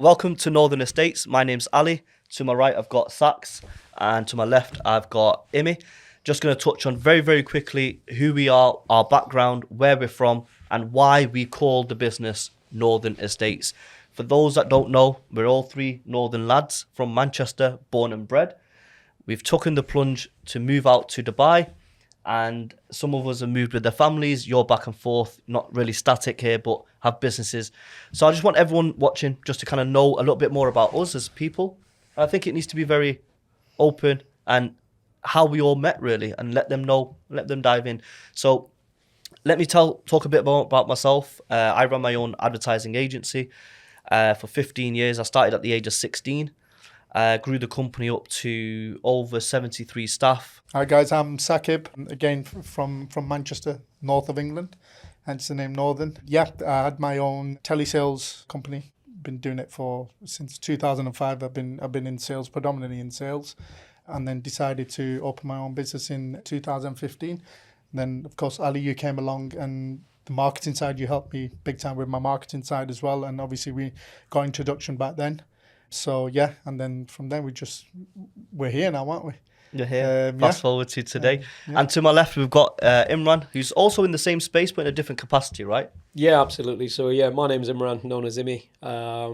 Welcome to Northern Estates. My name's Ali. To my right, I've got Sax, and to my left, I've got Imi. Just going to touch on very, very quickly who we are, our background, where we're from, and why we call the business Northern Estates. For those that don't know, we're all three Northern lads from Manchester, born and bred. We've taken the plunge to move out to Dubai, and some of us have moved with their families. You're back and forth, not really static here, but have businesses. So I just want everyone watching just to kind of know a little bit more about us as people. I think it needs to be very open and how we all met, really, and let them know, let them dive in. So let me talk a bit more about myself. I run my own advertising agency for 15 years. I started at the age of 16. Grew the company up to over 73 staff. Hi guys, I'm Sakib, again from Manchester, north of England, hence the name Northern. Yeah, I had my own telesales company. Been doing it since 2005. I've been in sales, predominantly in sales, and then decided to open my own business in 2015. And then, of course, Ali, you came along, and the marketing side, you helped me big time with my marketing side as well. And obviously, we got introduction back then. So yeah, and then from there we're here now, aren't we? You're here. Fast forward to today. And to my left, we've got Imran, who's also in the same space, but in a different capacity, right? Yeah, absolutely. So yeah, my name's Imran, known as Imi.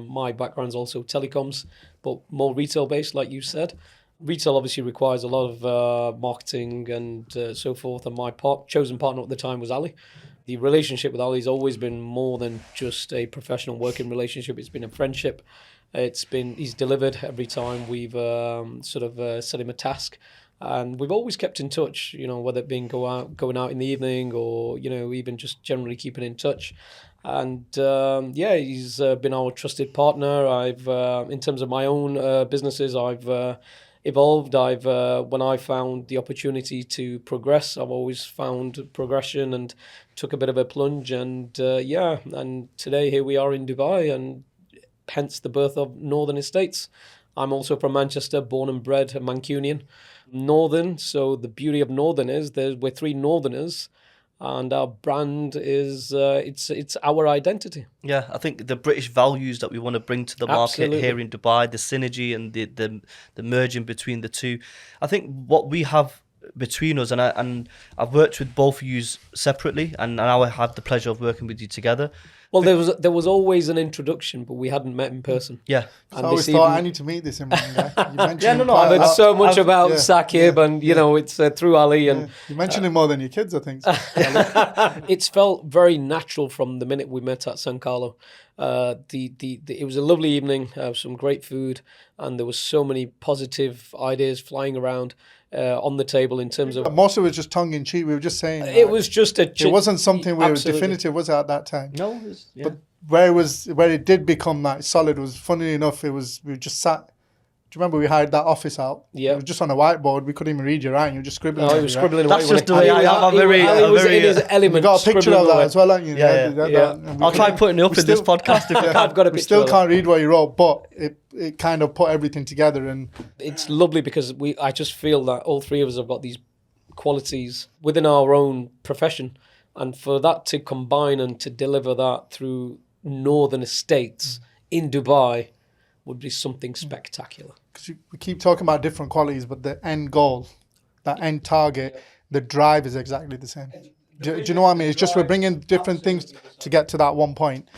My background's also telecoms, but more retail-based, like you said. Retail obviously requires a lot of marketing and so forth, and my chosen partner at the time was Ali. The relationship with Ali has always been more than just a professional working relationship. It's been a friendship. He's delivered every time we've set him a task, and we've always kept in touch, whether it being going out in the evening or, even just generally keeping in touch. And he's been our trusted partner. In terms of my own businesses, I've evolved. When I found the opportunity to progress, I've always found progression and took a bit of a plunge. And today here we are in Dubai, and hence the birth of Northern Estates. I'm also from Manchester, born and bred, a Mancunian. Northern, so the beauty of Northern is we're three Northerners, and our brand is it's our identity. Yeah, I think the British values that we want to bring to the market here in Dubai, the synergy and the merging between the two. I think what we have between us, and I've worked with both of you separately, and now I have the pleasure of working with you together. Well, there was always an introduction, but we hadn't met in person. Yeah. So I always thought I need to meet this Imran guy. You mentioned I've heard so much about Sakib, and it's through Ali. And you mentioned him more than your kids, I think. It's felt very natural from the minute we met at San Carlo. It was a lovely evening, some great food, and there was so many positive ideas flying around on the table in terms of... Most of it was just tongue-in-cheek. We were just saying... It was just a... It wasn't something we were definitive, was it, at that time? No. But where it did become that solid was, funnily enough, we just sat... Do you remember we hired that office out? Yeah. It was just on a whiteboard. We couldn't even read your writing. You were just scribbling. No, he was scribbling away. That's just the way I'm very... Ali was in his element. We got a picture of that as well, haven't you? Yeah. I'll try putting it up in this podcast. I've got a picture. We still can't read what you wrote, but it kind of put everything together. And it's lovely because I just feel that all three of us have got these qualities within our own profession. And for that to combine and to deliver that through Northern Estates in Dubai would be something spectacular. Because we keep talking about different qualities, but the end goal, that end target, the drive is exactly the same. Do you know what I mean? It's just we're bringing different things to get to that one point.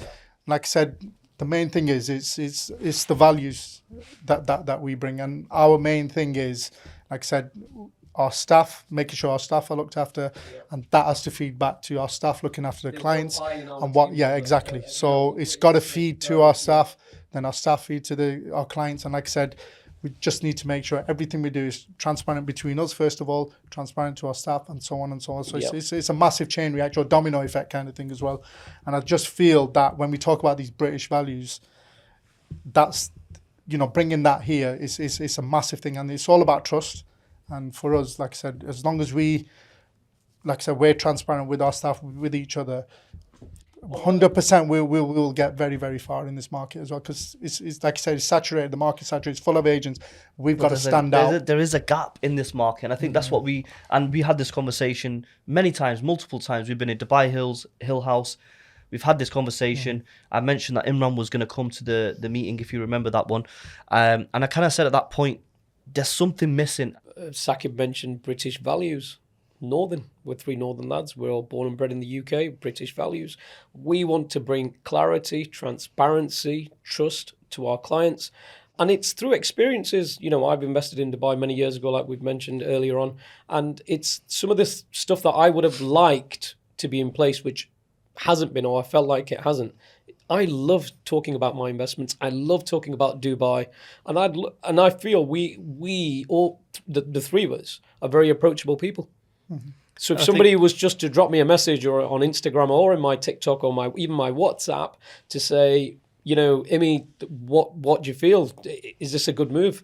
Like I said, the main thing is it's the values that we bring, and our main thing is, like I said, our staff, making sure our staff are looked after, and that has to feed back to our staff looking after the clients and exactly. So it's got to feed to our staff, then our staff feed to our clients, and like I said, we just need to make sure everything we do is transparent between us, first of all, transparent to our staff, and so on and so on. So it's a massive chain reaction, or domino effect kind of thing as well. And I just feel that when we talk about these British values, that's, bringing that here is a massive thing, and it's all about trust. And for us, like I said, as long as we're transparent with our staff, with each other, 100% we'll get very, very far in this market as well, because it's like I said, it's saturated. The market's saturated. It's full of agents. We've got to stand out. There is a gap in this market, and I think that's what we had this conversation many times, multiple times. We've been in Dubai Hill House. We've had this conversation. I mentioned that Imran was going to come to the meeting, if you remember that one. And I kind of said at that point, there's something missing. Sakib mentioned British values. Northern, we're 3 Northern lads. We're all born and bred in the UK. British values. We want to bring clarity, transparency, trust to our clients. And it's through experiences. You know, I've invested in Dubai many years ago, like we've mentioned earlier on. And it's some of this stuff that I would have liked to be in place, which hasn't been, or I felt like it hasn't. I love talking about my investments. I love talking about Dubai. And I feel we all, the 3 of us, are very approachable people. So if somebody was just to drop me a message or on Instagram or in my TikTok or even my WhatsApp to say, you know, Imi, what do you feel? Is this a good move?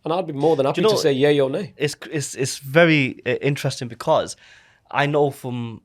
And I'd be more than happy to say yay or nay. It's very interesting because I know from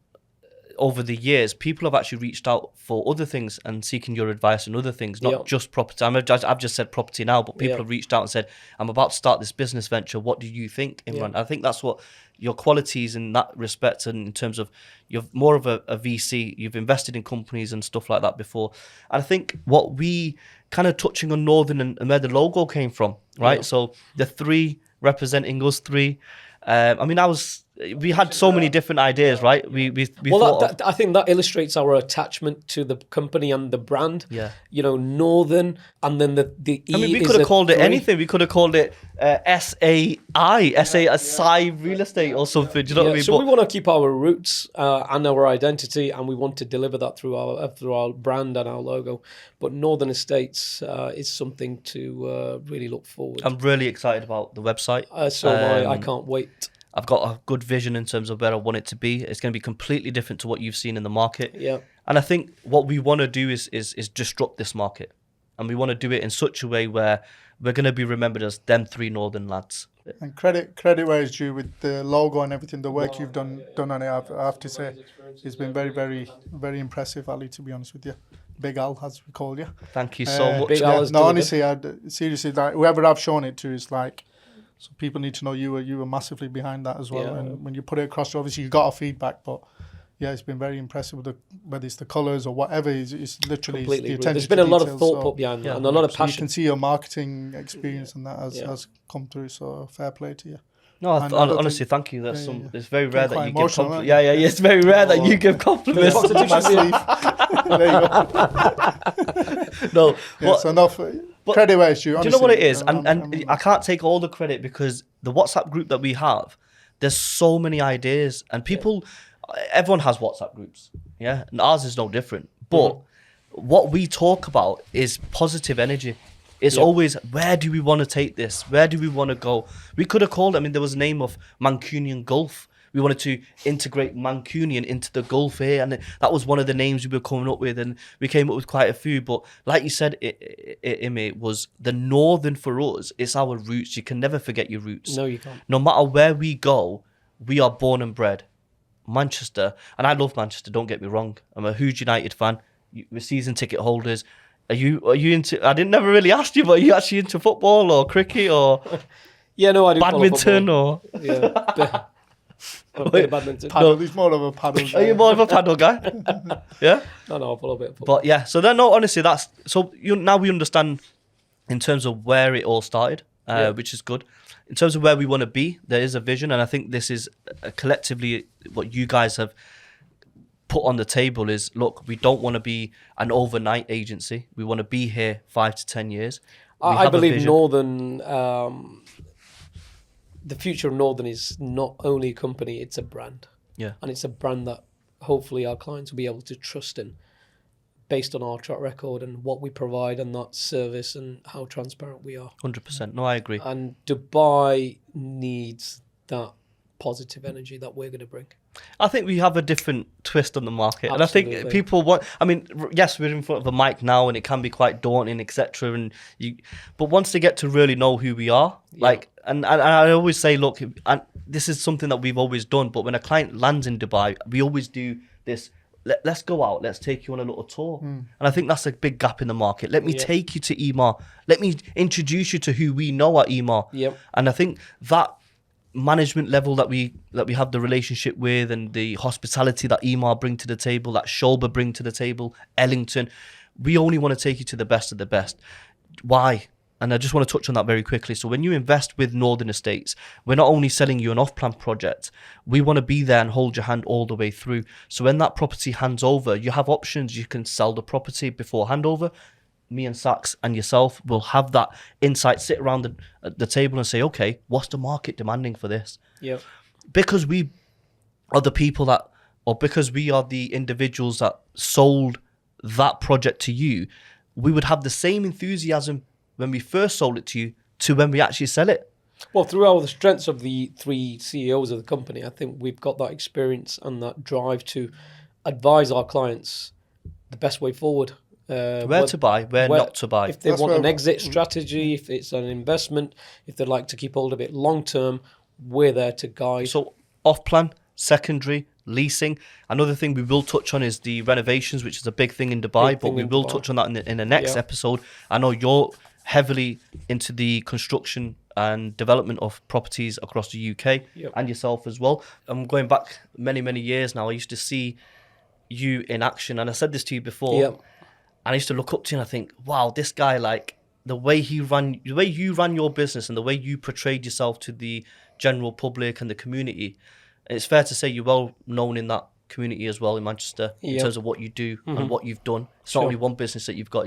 over the years, people have actually reached out for other things and seeking your advice on other things, not just property. I've just said property now, but people have reached out and said, I'm about to start this business venture. What do you think, Imran? I think that's what your qualities in that respect, and in terms of you're more of a VC, you've invested in companies and stuff like that before. And I think what we kind of touching on Northern and where the logo came from, right? Yeah. So the 3 representing us 3. I mean, we had so many different ideas, right? We I think that illustrates our attachment to the company and the brand. Yeah. You know, Northern, and then the E. I mean, we could have called it anything. We could have called it SAI Real Estate or something. Do you know what I mean? So we want to keep our roots and our identity, and we want to deliver that through our brand and our logo. But Northern Estates is something to really look forward to. I'm really excited about the website. So am I can't wait. I've got a good vision in terms of where I want it to be. It's going to be completely different to what you've seen in the market. Yeah. And I think what we want to do is disrupt this market. And we want to do it in such a way where we're going to be remembered as them 3 Northern lads. And credit where it's due with the logo and everything, the work you've done on it, I have to say, it's been very, very, very impressive, Ali, to be honest with you. Big Al, as we call you. Thank you so much. Big Al no, honestly, seriously, like, whoever I've shown it to is like, so people need to know you were massively behind that as well. Yeah. And when you put it across, obviously you got our feedback, but yeah, it's been very impressive with whether it's the colours or whatever. It's literally the attention. There's been a lot of thought put behind that and a lot of passion. You can see your marketing experience and that has come through. So fair play to you. No, honestly, thank you. It's very rare that you give compliments. Yeah, it's very rare that you give compliments. There you go. No, so enough. Credit where it's due. Do you know what it is? And I can't take all the credit because the WhatsApp group that we have, there's so many ideas and people. Everyone has WhatsApp groups, yeah, and ours is no different. But what we talk about is positive energy. It's always, where do we want to take this? Where do we want to go? We could have called, I mean, there was a name of Mancunian Gulf. We wanted to integrate Mancunian into the Gulf here, and that was one of the names we were coming up with, and we came up with quite a few. But like you said, Imi, was the Northern for us, it's our roots. You can never forget your roots. No, you can't. No matter where we go, we are born and bred. Manchester, and I love Manchester, don't get me wrong. I'm a huge United fan. We're season ticket holders. Are you into, I didn't never really ask you, but are you actually into football or cricket or yeah, no, I do badminton or yeah. Badminton. Paddle, he's more of a paddle guy. Are you more of a paddle guy? Yeah? No, I follow a bit of football. But yeah, so then no, honestly, that's so now we understand in terms of where it all started, which is good. In terms of where we want to be, there is a vision, and I think this is collectively what you guys have put on the table is, look, we don't want to be an overnight agency. We want to be here 5 to 10 years. I believe Northern, the future of Northern is not only a company, it's a brand. Yeah. And it's a brand that hopefully our clients will be able to trust in based on our track record and what we provide and that service and how transparent we are. 100%. No, I agree. And Dubai needs that positive energy that we're going to bring. I think we have a different twist on the market. Absolutely. And I think people want, I mean, yes, we're in front of a mic now and it can be quite daunting, etc. But once they get to really know who we are, like, and I always say, look, and this is something that we've always done, but when a client lands in Dubai, we always do this, let's go out, let's take you on a little tour. And I think that's a big gap in the market. Let me take you to Ema. Let me introduce you to who we know at Ema. Yep. And I think that management level that we have the relationship with, and the hospitality that Emar bring to the table, that Shoba bring to the table, Ellington, we only want to take you to the best of the best. Why? And I just want to touch on that very quickly. So when you invest with Northern Estates, we're not only selling you an off-plan project, we want to be there and hold your hand all the way through. So when that property hands over, you have options. You can sell the property before handover. Me and Sax and yourself will have that insight, sit around the table and say, okay, what's the market demanding for this? Yeah. Because we are the people that, or because we are the individuals that sold that project to you, we would have the same enthusiasm when we first sold it to you to when we actually sell it. Well, through all the strengths of the three CEOs of the company, I think we've got that experience and that drive to advise our clients the best way forward. Where to buy, where not to buy. If they That's want where- an exit strategy, if it's an investment, if they'd like to keep hold of it long term, we're there to guide. So off-plan, secondary, leasing. Another thing we will touch on is the renovations, which is a big thing in Dubai, Big but thing we in will Dubai. touch on that in the next Yeah. episode. I know you're heavily into the construction and development of properties across the UK, Yep. and yourself as well. I'm going back many years now. I used to see you in action, and I said this to you before. Yeah. And I used to look up to you and I think, wow, this guy, like the way you ran your business and the way you portrayed yourself to the general public and the community, it's fair to say you're well known in that community as well in Manchester in Yep. terms of what you do and what you've done. It's Sure. not only one business that you've got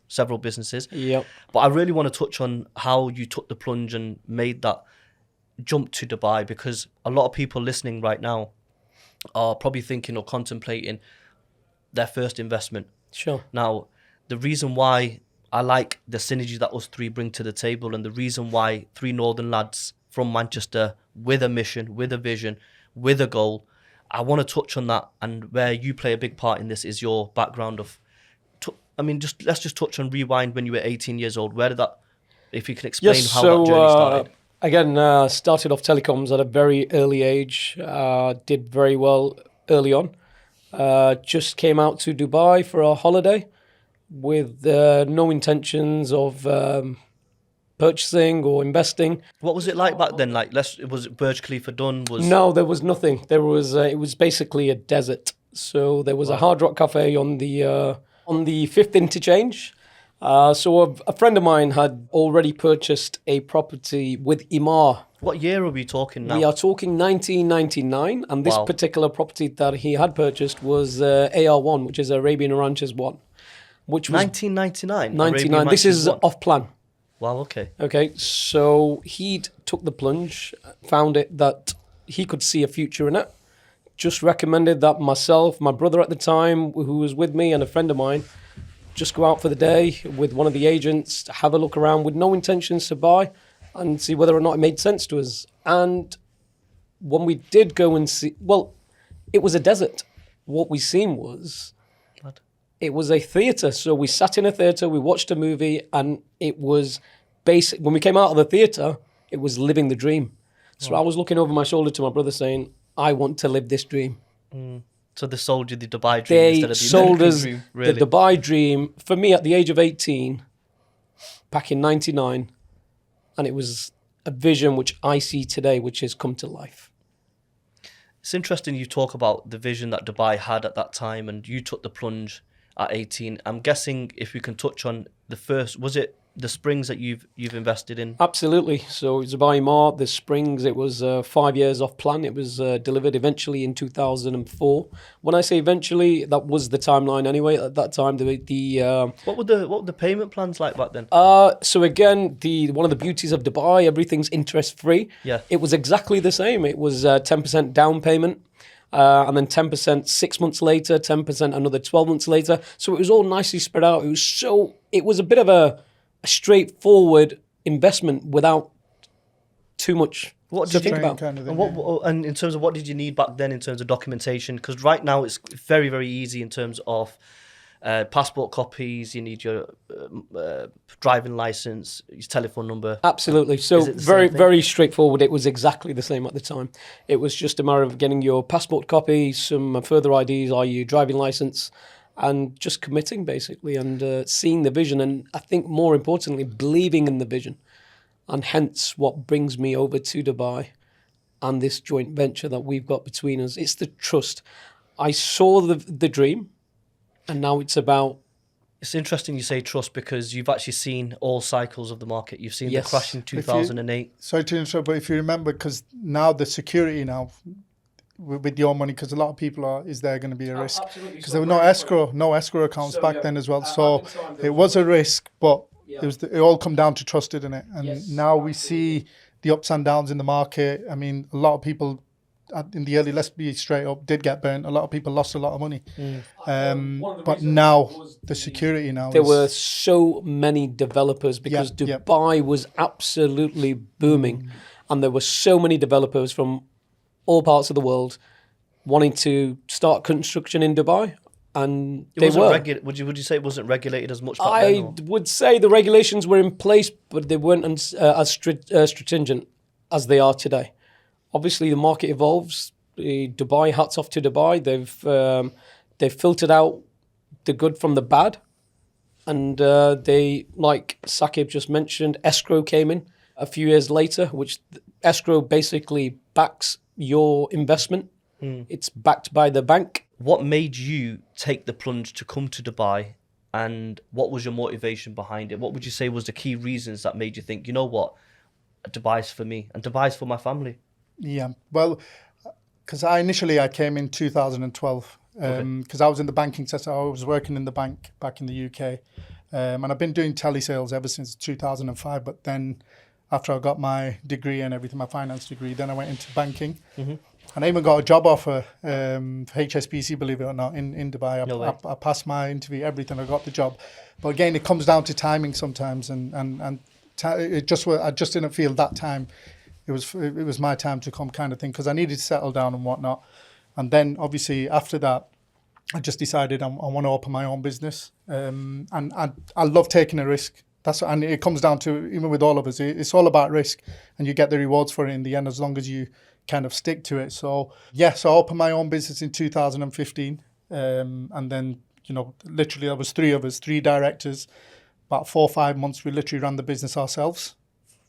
several businesses. Yep. But I really want to touch on how you took the plunge and made that jump to Dubai, because a lot of people listening right now are probably thinking or contemplating their first investment. Sure. Now, the reason why I like the synergy that us three bring to the table, and the reason why three Northern lads from Manchester with a mission, with a vision, with a goal, I want to touch on that, and where you play a big part in this is your background of, let's just touch on rewind when you were 18 years old. Where did that, if you can explain how that journey started. Again, started off telecoms at a very early age. Did very well early on. Just came out to Dubai for a holiday with no intentions of purchasing or investing. What was it like back then? Like, was it Burj Khalifa done? No, there was nothing. There was it was basically a desert. So there was a Hard Rock Cafe on the fifth interchange. So a friend of mine had already purchased a property with Emar. What year are we talking now? We are talking 1999, and this Wow. particular property that he had purchased was AR1, which is Arabian Ranches 1, which was 1999. 99. This is off plan. Wow. Okay. Okay, so he took the plunge, found it that he could see a future in it. Just recommended that myself, my brother at the time, who was with me, and a friend of mine, just go out for the day with one of the agents, have a look around with no intentions to buy, and see whether or not it made sense to us. And when we did go and see, well, it was a desert. What we seen was, What? it was a theatre. So we sat in a theatre, we watched a movie, and it was basic. When we came out of the theatre, it was living the dream. So I was looking over my shoulder to my brother saying, I want to live this dream. So they sold you the Dubai dream They instead of the sold American us dream, really. the Dubai dream for me at the age of 18, back in 99. And it was a vision which I see today, which has come to life. It's interesting you talk about the vision that Dubai had at that time, and you took the plunge at 18. I'm guessing if we can touch on the first, was it the springs that you've invested in? Absolutely. So Dubai Mar, the Springs, it was 5 years off plan. It was delivered eventually in 2004. When I say eventually, that was the timeline anyway. At that time, What were the payment plans like back then? so again, one of the beauties of Dubai, everything's interest free. Yeah. It was exactly the same. It was 10% down payment. And then 10% 6 months later, 10% another 12 months later. So it was all nicely spread out. It was a bit of a straightforward investment without too much What to did think you- about. Kind of And thing, and in terms of what did you need back then in terms of documentation? Because right now it's very, very easy in terms of passport copies. You need your driving license, your telephone number. Absolutely. So Is it the very, same thing? very straightforward. It was exactly the same at the time. It was just a matter of getting your passport copy, some further IDs, i.e. driving license, and just committing basically and seeing the vision. And I think more importantly, believing in the vision. And hence what brings me over to Dubai and this joint venture that we've got between us. It's the trust. I saw the dream, and now it's about. It's interesting you say trust, because you've actually seen all cycles of the market. You've seen Yes. the crash in 2008. Sorry to interrupt, but if you remember, because now the security now with your money, because a lot of people is there going to be a risk? Because there were no escrow accounts back then as well. So it was a risk, but it all come down to trust, didn't it? And now we see the ups and downs in the market. I mean, a lot of people in the early, let's be straight up, did get burnt. A lot of people lost a lot of money. But now the security now. There were so many developers because Dubai was absolutely booming, and there were so many developers from all parts of the world wanting to start construction in Dubai, and they were. Would you say it wasn't regulated as much back then? I would say the regulations were in place, but they weren't as stringent as they are today. Obviously, the market evolves. Dubai, hats off to Dubai. They've filtered out the good from the bad, and they, like Saqib just mentioned, escrow came in a few years later, which escrow basically backs your investment. It's backed by the bank. What made you take the plunge to come to Dubai, and what was your motivation behind it? What would you say was the key reasons that made you think, you know what, Dubai's for me and Dubai's for my family? Yeah, well, because I came in 2012 because I was in the banking sector. I was working in the bank back in the UK, and I've been doing telesales ever since 2005. But then after I got my degree and everything, my finance degree, then I went into banking. And I even got a job offer for HSBC, believe it or not, in Dubai. I passed my interview, everything, I got the job. But again, it comes down to timing sometimes, and I just didn't feel that time. It was my time to come, kind of thing, because I needed to settle down and whatnot. And then obviously after that, I just decided I want to open my own business. And I love taking a risk. And it comes down to, even with all of us, it's all about risk, and you get the rewards for it in the end as long as you kind of stick to it. So I opened my own business in 2015. And then, literally there was three of us, three directors. About 4 or 5 months, we literally ran the business ourselves,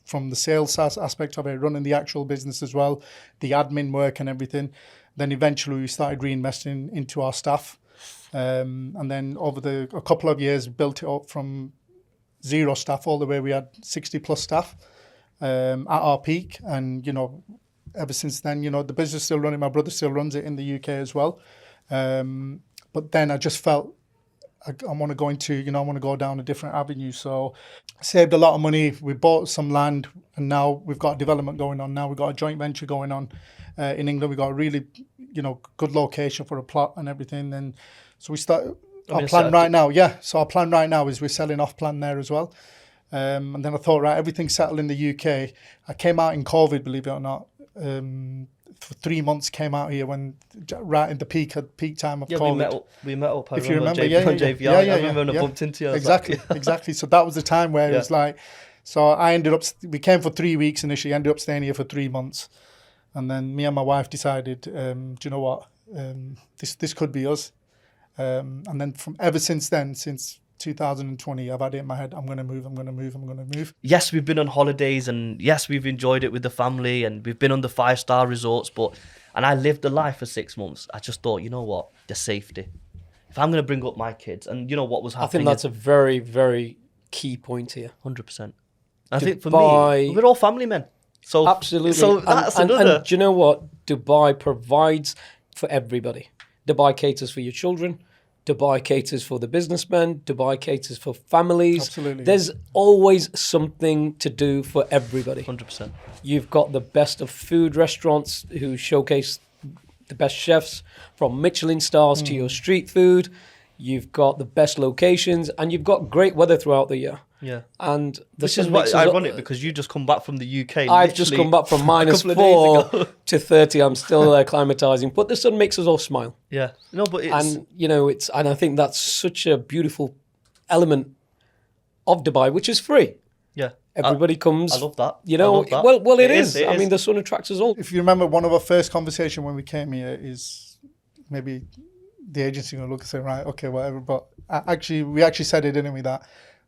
from the sales aspect of it, running the actual business as well, the admin work and everything. Then eventually we started reinvesting into our staff. And then over a couple of years, built it up from 0 staff all the way. We had 60 plus staff at our peak. And, ever since then, the business is still running. My brother still runs it in the UK as well. But then I just felt I want to go down a different avenue. So I saved a lot of money. We bought some land, and now we've got development going on. Now we've got a joint venture going on in England. We've got a really, good location for a plot and everything. And so we start our plan right now. Yeah. So our plan right now is we're selling off plan there as well. And then I thought, right, everything's settled in the UK. I came out in COVID, believe it or not. For 3 months, came out here when right in the peak time of COVID. We met up. If you remember, JVR. I remember when I bumped into you. Exactly. So that was the time where it was like. So I ended up. We came for 3 weeks initially. Ended up staying here for 3 months, and then me and my wife decided, do you know what? This could be us. And then ever since then, since 2020, I've had it in my head, I'm going to move. Yes, we've been on holidays, and yes, we've enjoyed it with the family, and we've been on the 5-star resorts, and I lived the life for 6 months. I just thought, you know what, the safety. If I'm going to bring up my kids, and you know what was happening. I think that's a very, very key point here. 100%. I think for me, we're all family men. So absolutely. So that's another. And do you know what? Dubai provides for everybody. Dubai caters for your children. Dubai caters for the businessmen. Dubai caters for families. Absolutely. There's always something to do for everybody. 100%. You've got the best of food restaurants who showcase the best chefs, from Michelin stars to your street food. You've got the best locations, and you've got great weather throughout the year. Yeah. And this is what's ironic, because you just come back from the UK. I've just come back from -4 to 30. I'm still acclimatizing, but the sun makes us all smile. Yeah. No, but it's... And I think that's such a beautiful element of Dubai, which is free. Yeah. Everybody comes. I love that. I love that. Well, it is. I mean, the sun attracts us all. If you remember, one of our first conversation when we came here is maybe the agency going to look and say, right, okay, whatever. But we actually said it, didn't we, that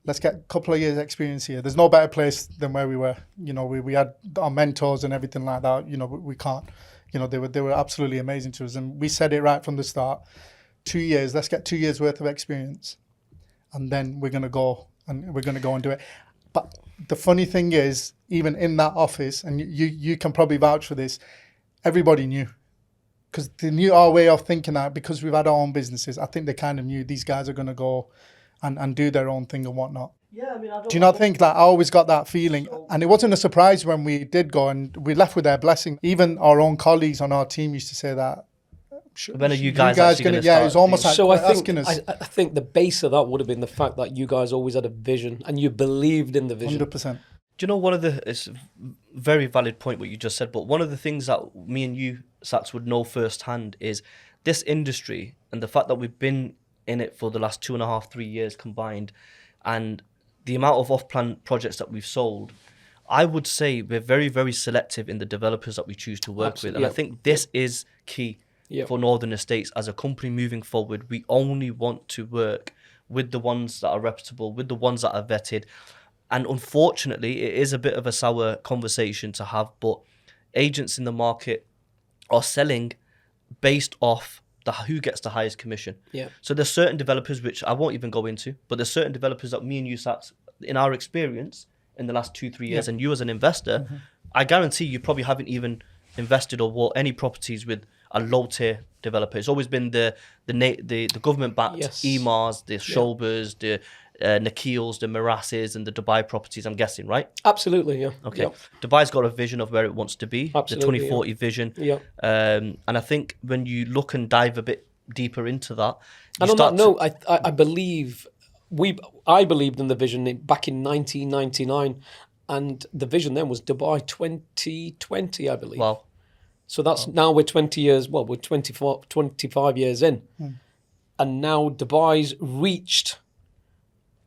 let's get a couple of years experience here. There's no better place than where we were. You know, we had our mentors and everything like that. You know, we can't. You know, they were absolutely amazing to us, and we said it right from the start. 2 years. Let's get 2 years worth of experience, and then we're gonna go and do it. But the funny thing is, even in that office, and you can probably vouch for this, everybody knew. Because they knew our way of thinking that because we've had our own businesses. I think they kind of knew these guys are going to go and do their own thing and whatnot. Yeah, I mean, Do you not think that I always got that feeling? And it wasn't a surprise when we did go and we left with their blessing. Even our own colleagues on our team used to say that. When are you guys actually going to Yeah, start? it was almost like So I think asking us. I think the base of that would have been the fact that you guys always had a vision and you believed in the vision. 100%. Do you know it's a very valid point what you just said, but one of the things that me and you, Saks, would know firsthand is this industry and the fact that we've been in it for the last 2.5, 3 years combined, and the amount of off-plan projects that we've sold, I would say we're very, very selective in the developers that we choose to work with. And I think this is key for Northern Estates as a company moving forward. We only want to work with the ones that are reputable, with the ones that are vetted. And unfortunately, it is a bit of a sour conversation to have, but agents in the market are selling based off who gets the highest commission. Yeah. So there's certain developers, which I won't even go into, but there's certain developers that me and you, Sats, in our experience in the last 2-3 years, and you as an investor, I guarantee you probably haven't even invested or bought any properties with a low tier developer. It's always been the government backed EMAs, the Shobers, the Nakhils, the Mirases, and the Dubai properties, I'm guessing, right? Absolutely, yeah. Okay. Yep. Dubai's got a vision of where it wants to be, Absolutely, the 2040 vision. Yeah. And I think when you look and dive a bit deeper into that, and on that note, I believe I believed in the vision back in 1999, and the vision then was Dubai 2020, I believe. Wow. So that's now we're 20 years, well, we're 25 years in. And now Dubai's reached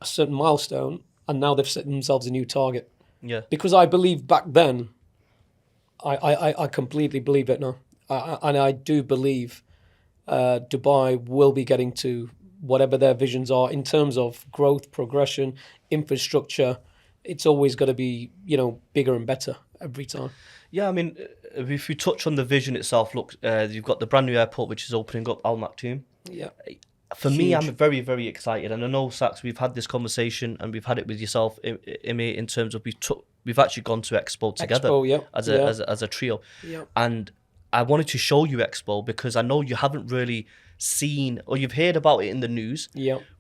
a certain milestone, and now they've set themselves a new target. Yeah. Because I believe back then, I completely believe it now. And I do believe Dubai will be getting to whatever their visions are in terms of growth, progression, infrastructure. It's always got to be, bigger and better every time. Yeah, I mean, if we touch on the vision itself, look, you've got the brand new airport, which is opening up, Al Maktoum. Yeah. For me, I'm very, very excited. And I know, Saks, we've had this conversation and we've had it with yourself, Imi, in terms of we've actually gone to Expo together as a trio. Yeah. And I wanted to show you Expo because I know you haven't really seen, or you've heard about it in the news,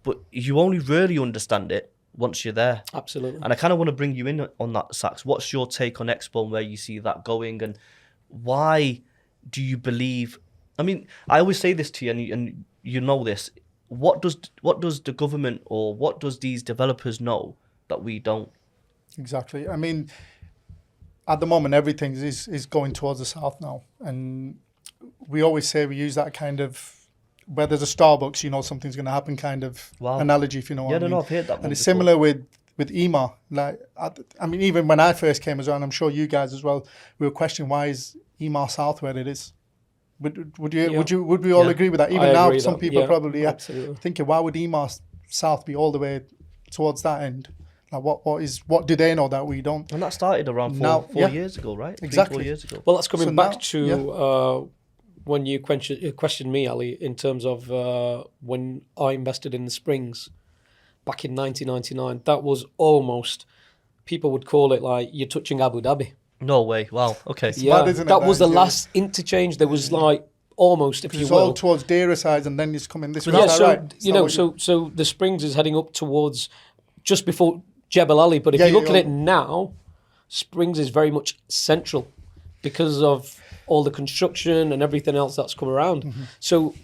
but you only really understand it once you're there. Absolutely. And I kind of want to bring you in on that, Saks. What's your take on Expo and where you see that going, and why do you believe? I mean, I always say this to you, and you know this. What does the government or what does these developers know that we don't? Exactly. I mean, at the moment, everything is going towards the south now, and we always say we use that kind of, where there's a Starbucks, something's going to happen kind of analogy, if you know what I mean. No, I've heard that. And it's similar with EMA. Like, I mean, even when I first came as well, and I'm sure you guys as well, we were questioning why is EMA South where it is. Would we all agree with that? Even now, some people are probably thinking, why would EMA South be all the way towards that end? Like, what do they know that we don't? And that started around four years ago, right? Exactly. 3-4 years ago. Well, that's coming back to when you questioned me, Ali, in terms of when I invested in the Springs back in 1999. That was almost, people would call it like you're touching Abu Dhabi. No way. Wow. Okay. That was the last interchange. There was like almost, if you will. It's all towards Deira side, and then it's coming this way. So the Springs is heading up towards just before Jebel Ali. But if you look at it now, Springs is very much central because of all the construction and everything else that's come around. So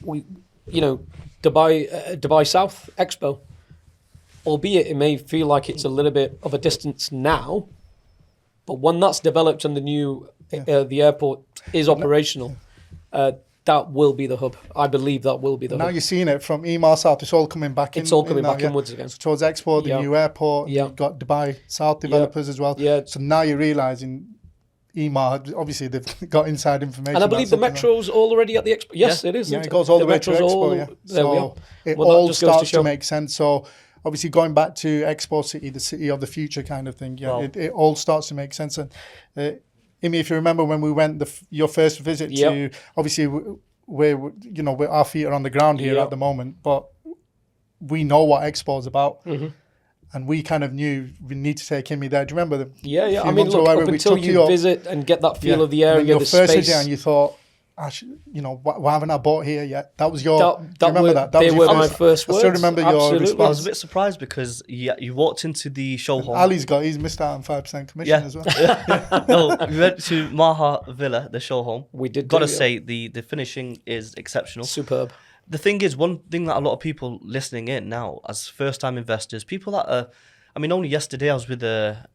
Dubai South Expo, albeit it may feel like it's a little bit of a distance now, but when that's developed and the new the airport is operational, that will be the hub. I believe that will be the hub. Now you're seeing it from EMA South. It's all coming back in. It's all coming now, back inwards again. So towards Expo, the new airport. You've got Dubai South developers as well. Yeah. So now you're realising EMA, obviously they've got inside information. And I believe the metro's already at the Expo. Yes, it is. Yeah, it goes all the way to Expo. So it all starts to make sense. So obviously going back to Expo City, the city of the future kind of thing. Yeah, Wow. it all starts to make sense. And Imi, if you remember when we went your first visit Yep. to, obviously we're our feet are on the ground here Yep. at the moment, but we know what Expo is about. Mm-hmm. And we kind of knew we need to take Imi there. Do you remember the Yeah, yeah. few I mean, months look, ago up where we until took you up? visit and get that feel Yeah. of the And then area, your the first space. visit, and you thought, actually, why haven't I bought here yet? That was your. Do That you remember were- that? That they was your were my first I still words, remember your absolutely. I was response. a bit surprised because you walked into the show home. He's missed out on 5% commission Yeah. as well. No, we went to Maha Villa, the show home. We did Gotta do, yeah. say, the finishing is exceptional. Superb. The thing is, one thing that a lot of people listening in now, as first-time investors, people that are, I mean, only yesterday I was with a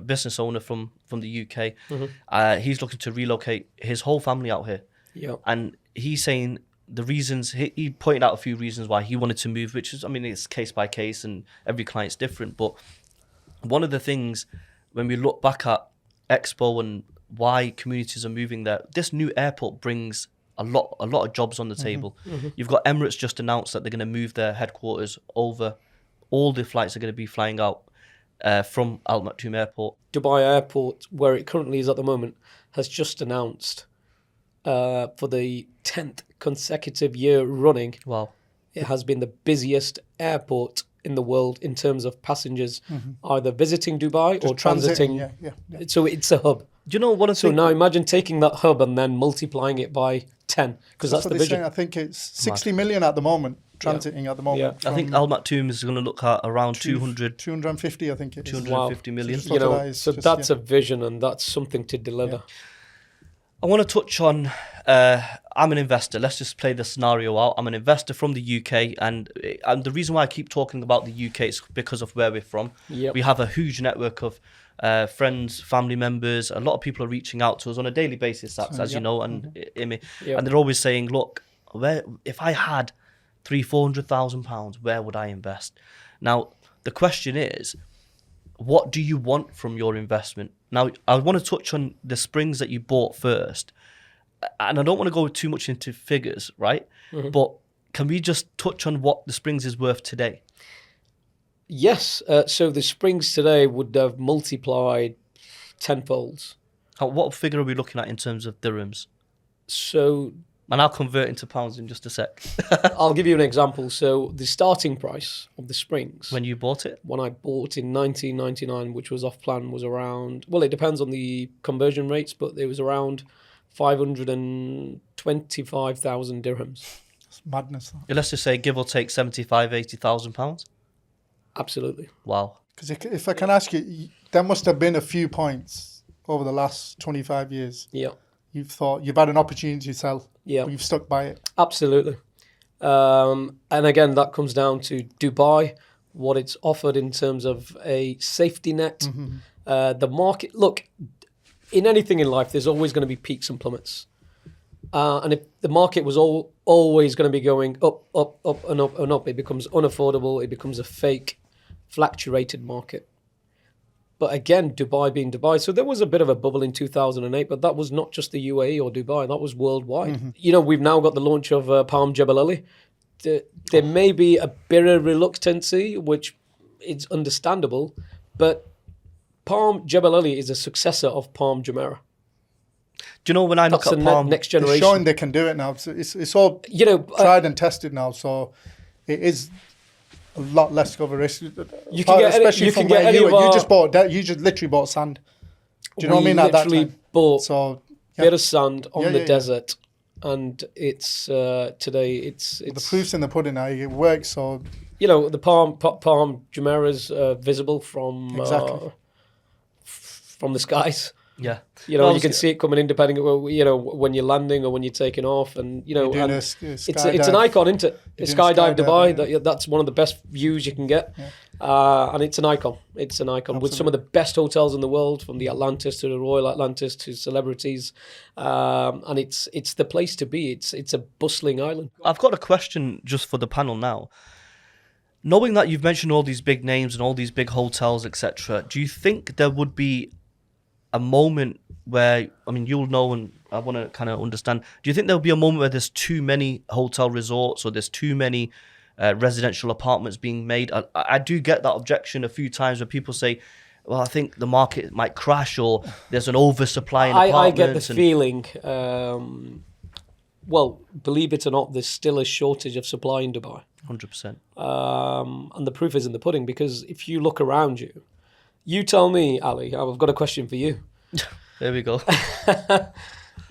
business owner from the UK. Mm-hmm. He's looking to relocate his whole family out here, Yeah. and he's saying the reasons. He pointed out a few reasons why he wanted to move, which is, I mean, it's case by case, and every client's different. But one of the things when we look back at Expo and why communities are moving there, this new airport brings a lot of jobs on the table. You've got Emirates just announced that they're going to move their headquarters over. All the flights are going to be flying out from Al Maktoum Airport. Dubai Airport, where it currently is at the moment, has just announced for the 10th consecutive year running, Wow. it has been the busiest airport in the world in terms of passengers either visiting Dubai or transiting. Yeah. So it's a hub. Do you know what I So think? now imagine taking that hub and then multiplying it by 10, because that's what the they're vision. saying. I think it's 60 million at the moment, transiting at the moment. Yeah. I think Al Maktoum is going to look at around 200, 250, I think it is. 250 million. Just You look at know, that, it's so just, that's a vision and that's something to deliver. I want to touch on. I'm an investor. Let's just play the scenario out. I'm an investor from the UK, and the reason why I keep talking about the UK is because of where we're from. Yep. We have a huge network of friends, family members. A lot of people are reaching out to us on a daily basis, as you know, and Imi, Yep. and they're always saying, "Look, if I had £300,000-400,000, where would I invest?" Now, the question is, what do you want from your investment? Now, I want to touch on the springs that you bought first. And I don't want to go too much into figures, right? But can we just touch on what the springs is worth today? Yes, so the springs today would have multiplied tenfolds. What figure are we looking at in terms of dirhams? So And I'll convert into pounds in just a sec. I'll give you an example. So the starting price of the springs When you bought it? when I bought in 1999, which was off plan, was around, well, it depends on the conversion rates, but it was around 525,000 dirhams. It's madness. Let's just say give or take 75, 80,000 pounds. Absolutely. Wow. Because if I can ask you, there must have been a few points over the last 25 years. Yeah. You've thought you've had an opportunity to sell, Yeah. but you've stuck by it. Absolutely. And again, that comes down to Dubai, what it's offered in terms of a safety net. The market, look, in anything in life, there's always going to be peaks and plummets. And if the market was always going to be going up, up, up, and up, and up, it becomes unaffordable. It becomes a fake, fluctuated market. But again, Dubai being Dubai. So there was a bit of a bubble in 2008, but that was not just the UAE or Dubai. That was worldwide. You know, we've now got the launch of Palm Jebel Ali. There may be a bit of reluctancy, which is understandable, but Palm Jebel Ali is a successor of Palm Jumeirah. Do you know when I look That's at the Palm? next They're generation. showing they can do it now. It's all You know, tried and tested now, so it is a lot less of a risk. You can get any- especially you from can get where any you of were. You our- just you just literally bought sand. Do you know what I we mean? At that literally time. bought So bit of sand on Yeah, the yeah. desert, and it's today it's the proof's in the pudding now. It works. So you know the Palm Jumeirah's visible from Exactly. from the skies. Yeah. You know, Well, I you was can g- see it coming in depending on, you know, when you're landing or when you're taking off, and you know, you're doing and a it's an skydive. icon, isn't it? A You're doing skydive skydive, Dubai. yeah. That's one of the best views you can get, and it's an icon. It's an icon with some of the best hotels in the world, from the Atlantis to the Royal Atlantis to celebrities, and it's the place to be. It's a bustling island. I've got a question just for the panel now. Knowing that you've mentioned all these big names and all these big hotels, etc., do you think there would be a moment where, I mean, you'll know, and I want to kind of understand, do you think there'll be a moment where there's too many hotel resorts or there's too many residential apartments being made. I do get that objection a few times where people say, well, I think the market might crash or there's an oversupply in I apartments. get the feeling, well, believe it or not, there's still a shortage of supply in Dubai. 100%. And the proof is in the pudding, because if you look around you, you tell me, Ali, I've got a question for you. There we go.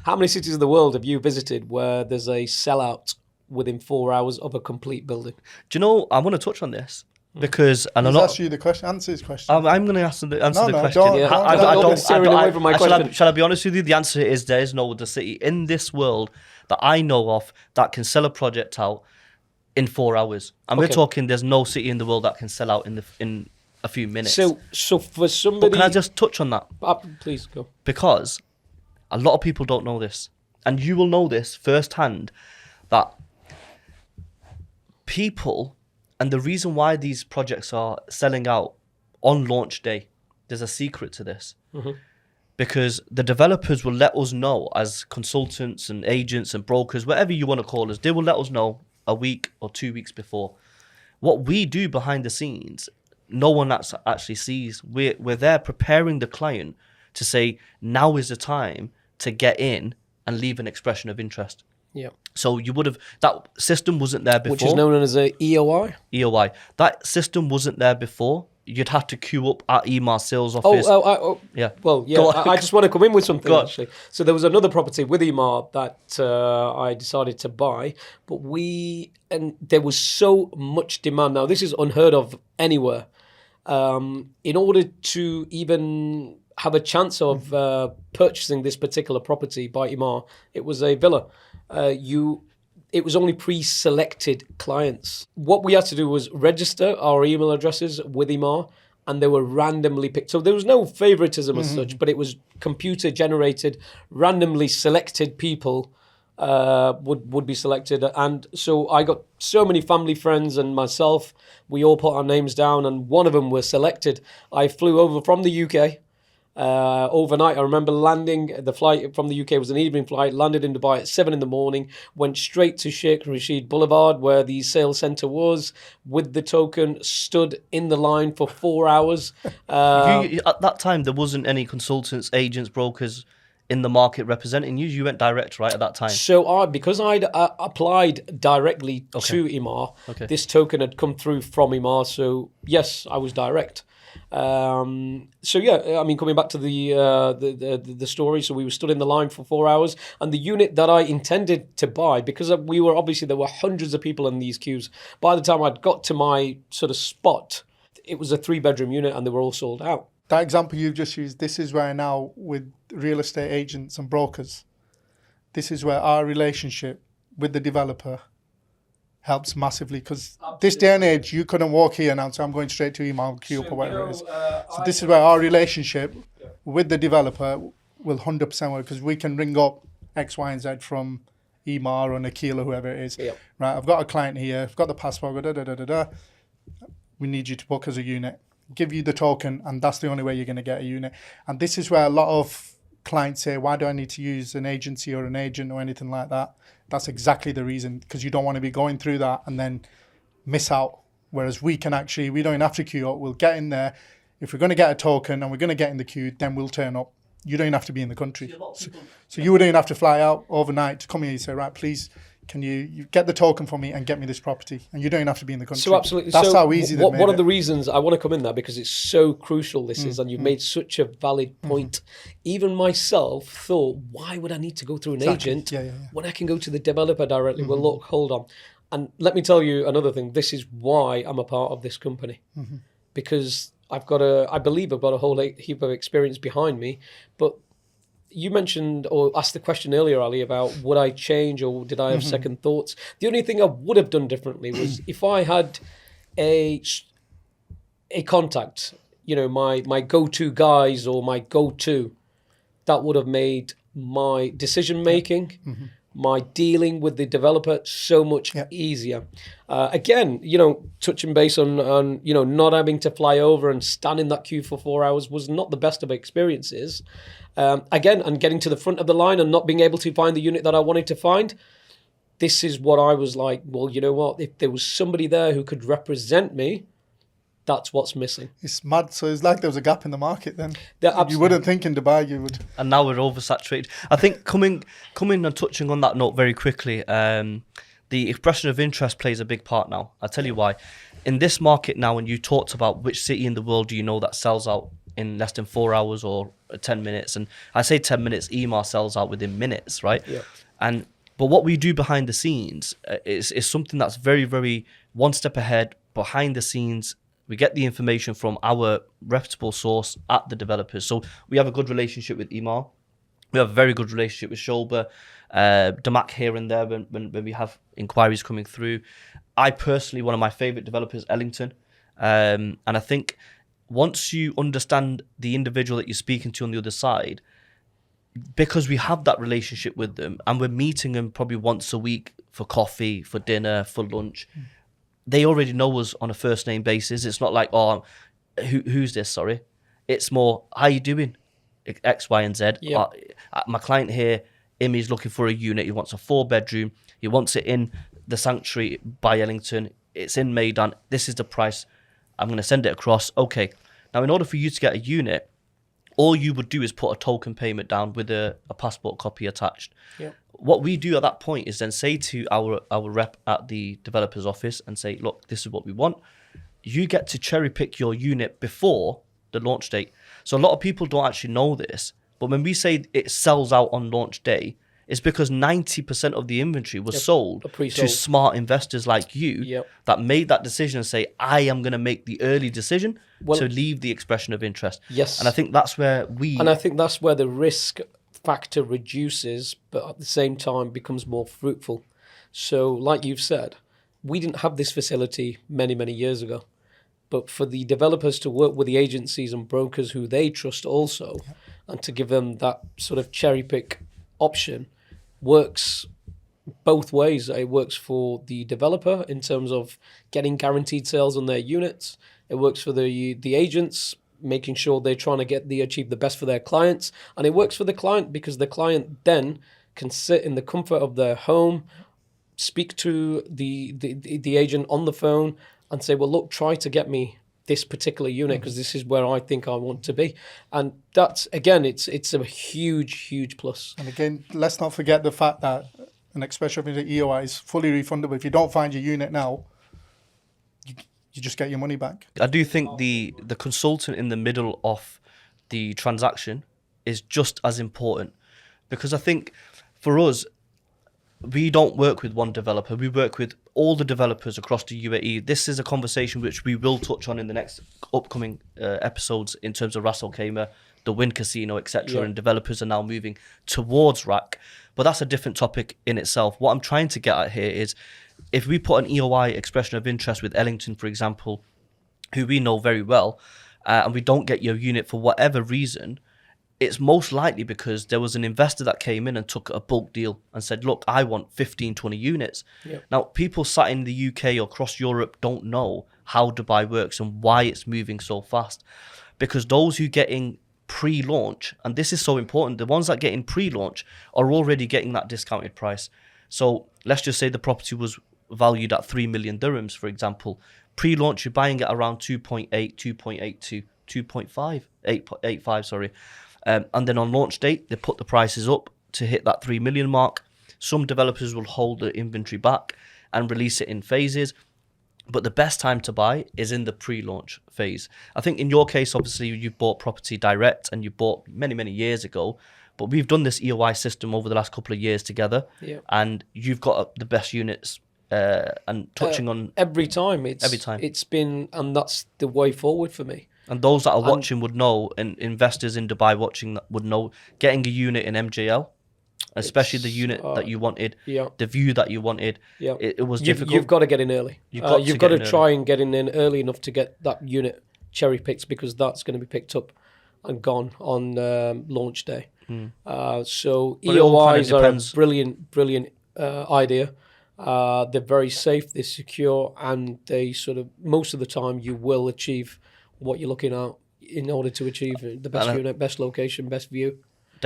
How many cities of the world have you visited where there's a sellout within 4 hours of a complete building? Do you know, I want to touch on this because, and He's I'm asked you the question. Answer his question. I'm going to answer the No, question. don't. Yeah. I Don't steer away from my question. Shall I be honest with you? The answer is there is no other city in this world that I know of that can sell a project out in 4 hours. And we're Okay. talking, there's no city in the world that can sell out in a few minutes. So for somebody, But can I just touch on that? Please go. Because a lot of people don't know this, and you will know this firsthand, that people, and the reason why these projects are selling out on launch day, there's a secret to this. Because the developers will let us know, as consultants and agents and brokers, whatever you want to call us, they will let us know a week or 2 weeks before. What we do behind the scenes, no one actually sees. We're there preparing the client to say, now is the time to get in and leave an expression of interest. Yeah. So you would have, that system wasn't there before. Which is known as a EOI. EOI. That system wasn't there before. You'd have to queue up at EMAR sales office. Yeah. Yeah. Well, yeah. Go on. I just want to come in with something, Go on. actually. So there was another property with Emar that I decided to buy, but there was so much demand. Now, this is unheard of anywhere. In order to even have a chance of purchasing this particular property by Emar, it was a villa. It was only pre-selected clients. What we had to do was register our email addresses with Emar, and they were randomly picked. So there was no favoritism as such, but it was computer generated, randomly selected people would be selected. And so I got so many family friends and myself, we all put our names down, and one of them was selected. I flew over from the UK. Overnight, I remember landing. The flight from the UK was an evening flight. Landed in Dubai at 7 a.m. Went straight to Sheikh Rashid Boulevard, where the sales centre was, with the token. Stood in the line for 4 hours. At that time, there wasn't any consultants, agents, brokers in the market representing you. You went direct, right, at that time? So because I'd applied directly to Emar, this token had come through from Emar. So yes, I was direct. So yeah, I mean, coming back to the story, so we were stood in the line for 4 hours, and the unit that I intended to buy, because there were hundreds of people in these queues. By the time I'd got to my sort of spot, it was a 3-bedroom unit, and they were all sold out. That example you've just used, this is where now with real estate agents and brokers, this is where our relationship with the developer helps massively, because this day and age, you couldn't walk here now and say, I'm going straight to email queue up or whatever it is. So this is where our relationship with the developer will 100% work, because we can ring up X, Y, and Z from Emar or Nikhil or whoever it is. Yep. Right, I've got a client here, I've got the passport, we need you to book as a unit. Give you the token, and that's the only way you're going to get a unit. And this is where a lot of clients say, why do I need to use an agency or an agent or anything like that? That's exactly the reason, because you don't want to be going through that and then miss out. Whereas we don't even have to queue up. We'll get in there. If we're going to get a token and we're going to get in the queue, then we'll turn up. You don't even have to be in the country. So you wouldn't even have to fly out overnight to come here and say, right, please, can you get the token for me and get me this property? And you don't even have to be in the country. So absolutely. That's so how easy they've made one of it. the reasons I want to come in there, because it's so crucial, this is, and you've made such a valid point. Even myself thought, why would I need to go through an agent when I can go to the developer directly? Well, look, hold on. And let me tell you another thing. This is why I'm a part of this company. Because I believe I've got a whole heap of experience behind me. But you mentioned or asked the question earlier, Ali, about would I change or did I have second thoughts? The only thing I would have done differently was if I had a contact, my go-to guys or my go-to, that would have made my decision making, my dealing with the developer so much easier. Again, touching base on not having to fly over and stand in that queue for 4 hours was not the best of experiences. Again, and getting to the front of the line and not being able to find the unit that I wanted to find, this is what I was like, well, you know what? If there was somebody there who could represent me, that's what's missing. It's mad. So it's like there was a gap in the market then. There You wouldn't think in Dubai you would. And now we're oversaturated. I think coming and touching on that note very quickly, the expression of interest plays a big part now. I'll tell you why. In this market now, when you talked about which city in the world do you know that sells out in less than 4 hours or 10 minutes, and I say 10 minutes, EMAR sells out within minutes, right? Yeah. But what we do behind the scenes is something that's very, very one step ahead. Behind the scenes, we get the information from our reputable source at the developers. So we have a good relationship with EMAR. We have a very good relationship with Shoulder, Damak here and there when we have inquiries coming through. I personally, one of my favourite developers, Ellington. And I think once you understand the individual that you're speaking to on the other side, because we have that relationship with them and we're meeting them probably once a week for coffee, for dinner, for lunch, they already know us on a first name basis. It's not like, oh, who's this? Sorry. It's more, how you doing? X, Y, and Z. Yeah. My client here, Imi's looking for a unit. He wants a 4-bedroom. He wants it in the Sanctuary by Ellington. It's in Maidan. This is the price. I'm going to send it across. Okay. Now, in order for you to get a unit, all you would do is put a token payment down with a passport copy attached. Yeah. What we do at that point is then say to our rep at the developer's office and say, look, this is what we want. You get to cherry pick your unit before the launch date. So a lot of people don't actually know this, but when we say it sells out on launch day, it's because 90% of the inventory was sold to pre-sold. smart investors like you Yep. that made that decision and say, I am going to make the early decision to leave the expression of interest. Yes. And I think that's where And I think that's where the risk factor reduces, but at the same time becomes more fruitful. So, like you've said, we didn't have this facility many, many years ago. But for the developers to work with the agencies and brokers who they trust also, and to give them that sort of cherry pick option, works both ways. It works for the developer in terms of getting guaranteed sales on their units. It works for the agents, making sure they're trying to achieve the best for their clients. And it works for the client because the client then can sit in the comfort of their home, speak to the agent on the phone and say, well, look, try to get me this particular unit because this is where I think I want to be. And that's, again, it's a huge, huge plus. And again, let's not forget the fact that an expression of the EOI is fully refundable. If you don't find your unit now, you just get your money back. I do think the consultant in the middle of the transaction is just as important, because I think for us, we don't work with one developer. We work with all the developers across the UAE. This is a conversation which we will touch on in the next upcoming episodes in terms of Ras Al Khaimah, the Wynn Casino, etc. And developers are now moving towards RAC. But that's a different topic in itself. What I'm trying to get at here is, if we put an EOI, expression of interest, with Ellington, for example, who we know very well, and we don't get your unit for whatever reason, it's most likely because there was an investor that came in and took a bulk deal and said, look, I want 15, 20 units. Yep. Now, people sat in the UK or across Europe don't know how Dubai works and why it's moving so fast. Because those who get in pre-launch, and this is so important, the ones that get in pre-launch are already getting that discounted price. So let's just say the property was valued at 3 million dirhams, for example. Pre-launch, you're buying it around 2.8, 2.82, 2.5, 8.85, sorry. And then on launch date, they put the prices up to hit that 3 million mark. Some developers will hold the inventory back and release it in phases. But the best time to buy is in the pre-launch phase. I think in your case, obviously, you've bought property direct and you bought many, many years ago. But we've done this EOI system over the last couple of years together. Yeah. And you've got the best units. And touching on every time it's been, and that's the way forward for me. And those that are watching would know, and investors in Dubai watching would know, getting a unit in MJL, especially the unit that you wanted, the view that you wanted, it was difficult. You've got to get in early. You've got to try and get in early enough to get that unit cherry picked, because that's going to be picked up and gone on launch day. So EOIs are a brilliant idea. They're very safe, they're secure, and they sort of, most of the time, you will achieve what you're looking at in order to achieve the best unit, best location, best view.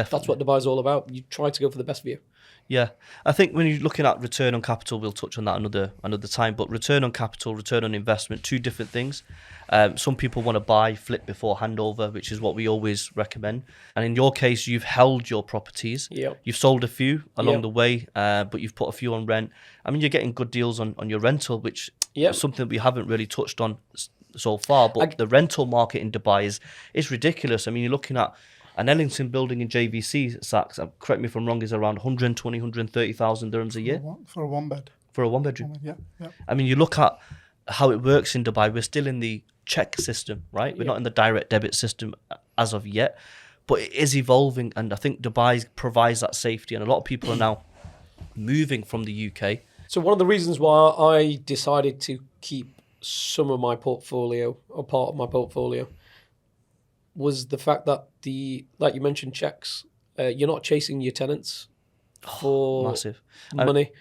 That's what Dubai's all about. You try to go for the best view. Yeah, I think when you're looking at return on capital, we'll touch on that another time. But return on capital, return on investment, two different things. Some people want to buy, flip before handover, which is what we always recommend. And in your case, you've held your properties. Yep. You've sold a few along Yep. the way, but you've put a few on rent. I mean, you're getting good deals on your rental, which Yep. is something we haven't really touched on so far. But the rental market in Dubai is ridiculous. I mean, you're looking at an Ellington building in JVC, Saks, correct me if I'm wrong, is around 120, 130,000 dirhams a year For a one bed. for a one bedroom. Yeah, yeah. I mean, you look at how it works in Dubai, we're still in the check system, right? We're not in the direct debit system as of yet, but it is evolving. And I think Dubai provides that safety. And a lot of people are now moving from the UK. So one of the reasons why I decided to keep some of my portfolio, or part of my portfolio, was the fact that like you mentioned, checks. You're not chasing your tenants for Massive. money.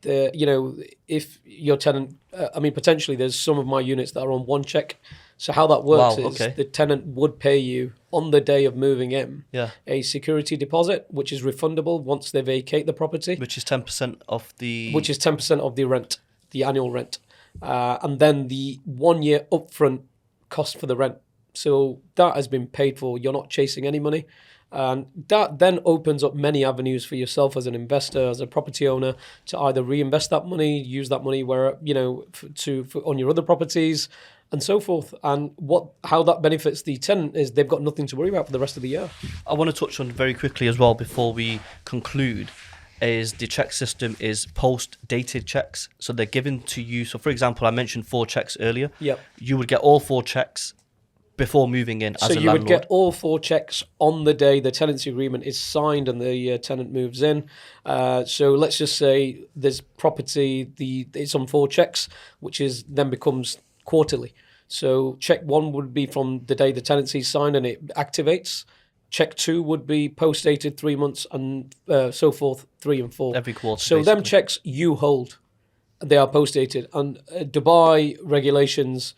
If your tenant, potentially there's some of my units that are on one check. So how that works is okay. the tenant would pay you on the day of moving in a security deposit, which is refundable once they vacate the property. Which is 10% of the... Which is 10% of the rent, the annual rent. And then the 1 year upfront cost for the rent. So that has been paid for. You're not chasing any money. And that then opens up many avenues for yourself as an investor, as a property owner, to either reinvest that money, use that money where, on your other properties and so forth. And how that benefits the tenant is they've got nothing to worry about for the rest of the year. I want to touch on very quickly as well before we conclude is the check system is post-dated checks. So they're given to you. So for example, I mentioned 4 checks earlier. Yep. You would get all 4 checks before moving in as a landlord. So you would get all 4 checks on the day the tenancy agreement is signed and the tenant moves in. So let's just say there's property, it's on 4 checks, which then becomes quarterly. So check 1 would be from the day the tenancy is signed and it activates. Check 2 would be post-dated 3 months and so forth, 3 and 4. Every quarter, So basically. them checks you hold. They are post-dated. And Dubai regulations...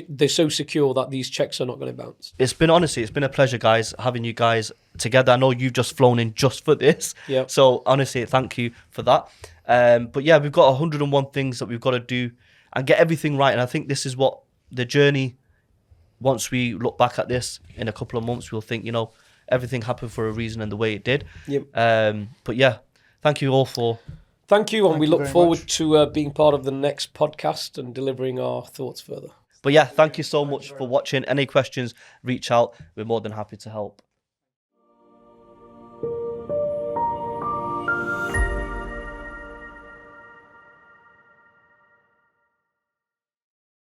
they're so secure that these checks are not going to bounce. It's been a pleasure, guys, having you guys together. I know you've just flown in just for this. Yeah. So honestly, thank you for that. But yeah, we've got 101 things that we've got to do and get everything right. And I think this is what the journey, once we look back at this in a couple of months, we'll think, everything happened for a reason and the way it did. Yep. But yeah, thank you all for... Thank you, and Thank we you look very forward much. to being part of the next podcast and delivering our thoughts further. But yeah, thank you so much for watching. Any questions, reach out. We're more than happy to help.